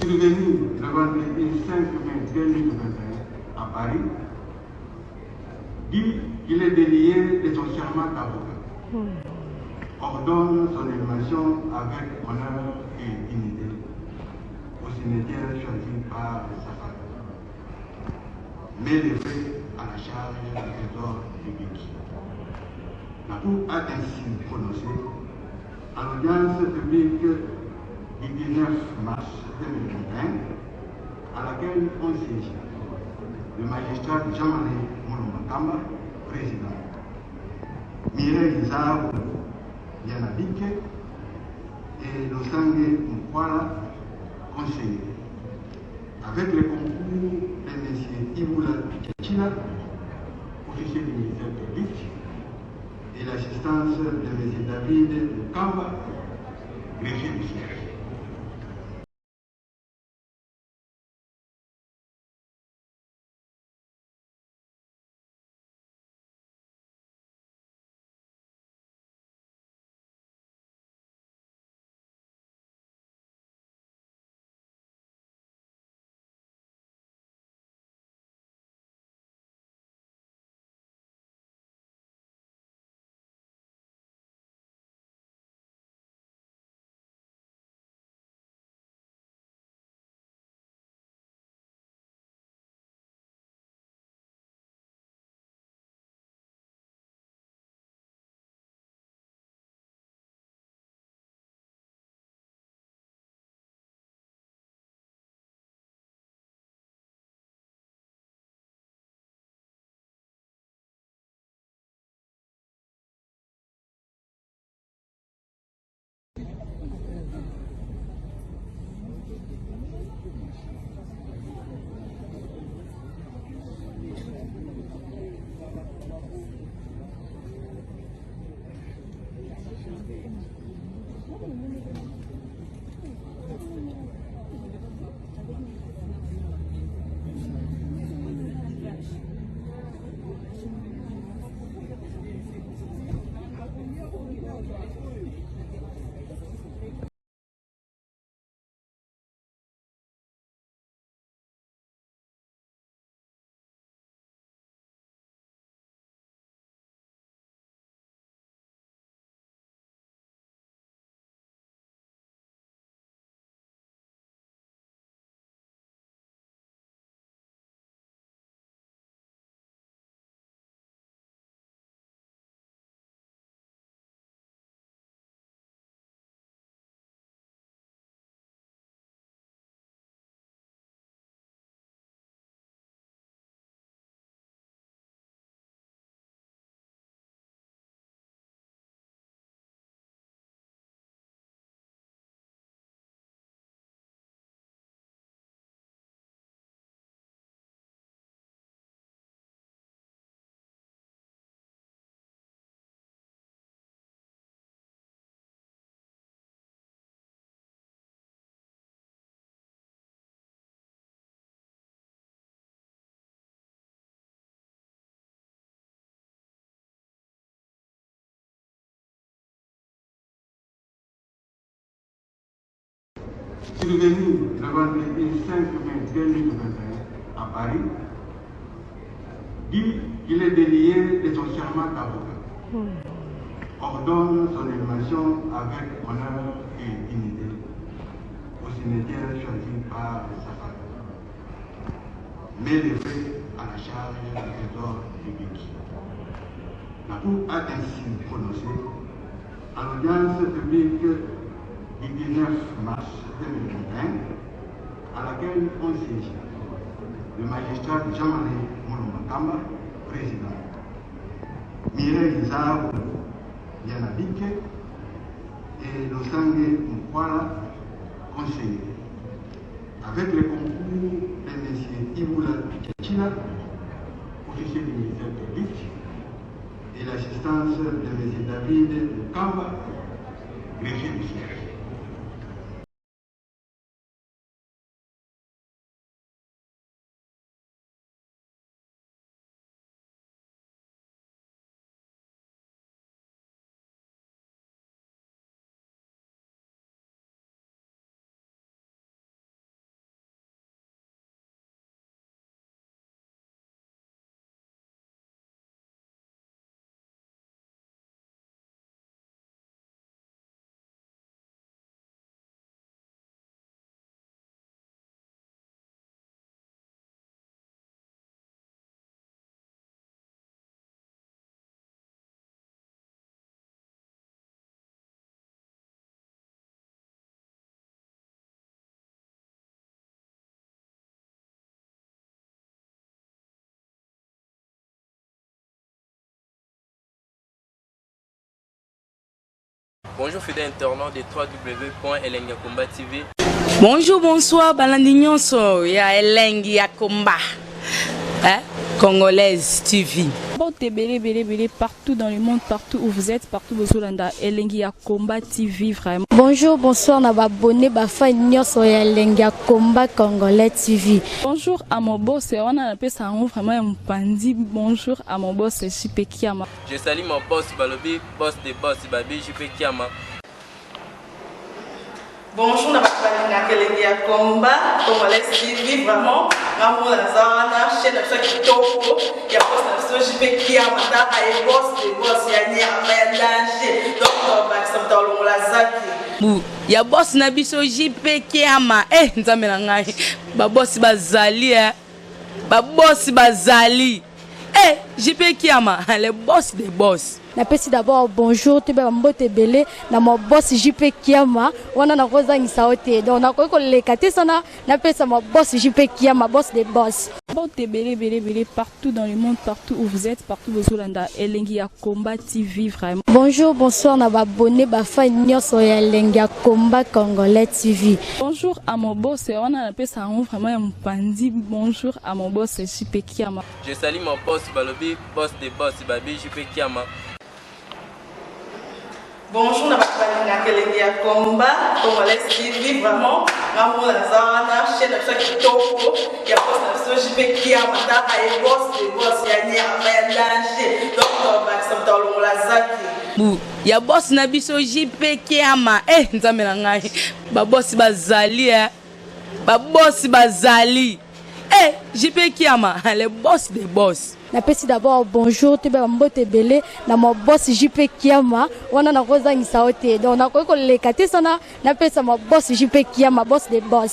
Survenu le vendredi 5 mai 2021 à Paris, dit qu'il est délié de son serment d'avocat, ordonne son élévation avec honneur et dignité au cimetière choisi par sa famille, mais les faits à la charge du trésor public. La Cour a ainsi prononcé à l'audience publique du 19 mars 2021, à laquelle ont siégé le magistrat Jean-Marie Mouloumakamba, président, Mireille Zahou Yanabike et Losange Mkwala, conseiller, avec le concours de M. Iboula Tchila, officier du ministère public, et l'assistance de M. David Mukamba, greffier du siège. Survenu le vendredi 5 mai 2021 à Paris, dit qu'il est délié de son serment d'avocat, ordonne son élévation avec honneur et dignité au cimetière choisi par sa famille, mais les faits à la charge du trésor public. La Cour a ainsi prononcé à l'audience publique du 19 mars 2021, à laquelle ont siégé le magistrat Jean-Marie Mouloumakamba, président, Mireille Zahou Yanabike et Losange Mkwala, conseiller, avec le concours de M. Iboula Tchila, officier du ministère public, et l'assistance de M. David Mukamba, greffier du siège. Bonjour fidèles internautes de www.elengiakomba TV. Bonjour, bonsoir, Balandignon ya Elengi Yakomba, Congolaise TV. Bon, belé partout dans le monde, partout où vous êtes, partout où vous êtes, Elengi Yakomba TV vraiment. Bonjour, bonsoir, na abonné bafa nyonso ya Elengi Yakomba Congolais TV. Bonjour à mon boss, on a appelé ça vraiment un pandi. Bonjour à mon boss, JP Kiama. Je salue mon boss Balobi, boss des boss Babi, JP Kiama. Bonjour, na Elengi Yakomba Congolais TV vraiment. Maman la zana, chaîne de chaque topo, il y a boss de JP Kiama, et boss des boss, il y a un danger. Donc, on va s'entendre la zaki. Ya boss na biso JP Kiama nzambe na ngai ba boss bazali ba boss bazali JP Kiama le boss des boss. Napesi d'abord bonjour tu ba mbote belé na mo boss JP Kiama wana na kozangisa ote donc na ko lekate sana napesa mo boss JP Kiama boss des boss. Bon, belé partout dans le monde, partout où vous êtes, partout où vous êtes, Elengi Yakomba TV vraiment. Bonjour, bonsoir, na abonné bafa nyonso ya Elengi Yakomba Congolais TV. Bonjour à mon boss, on a appelé ça vraiment un pandi. Bonjour à mon boss, JP Kiama. Je salue mon boss Balobi, boss des boss Babi, JP Kiama. Bonjour, na Elengi Yakomba Congolais TV vraiment. Maman la zana, chaîne de chaque topo, il y a boss de JP Kiama, et boss des boss, il y a un danger. Donc, on va s'entendre la zaki. Ya boss na biso JP Kiama nzambe na ngai ba boss bazali ba boss bazali JP Kiama le boss des boss. Napesi d'abord bonjour tu ba mbote belé na mo boss JP Kiama wana na kozangisa ote donc na ko lekate sana napesa mo boss JP Kiama boss des boss.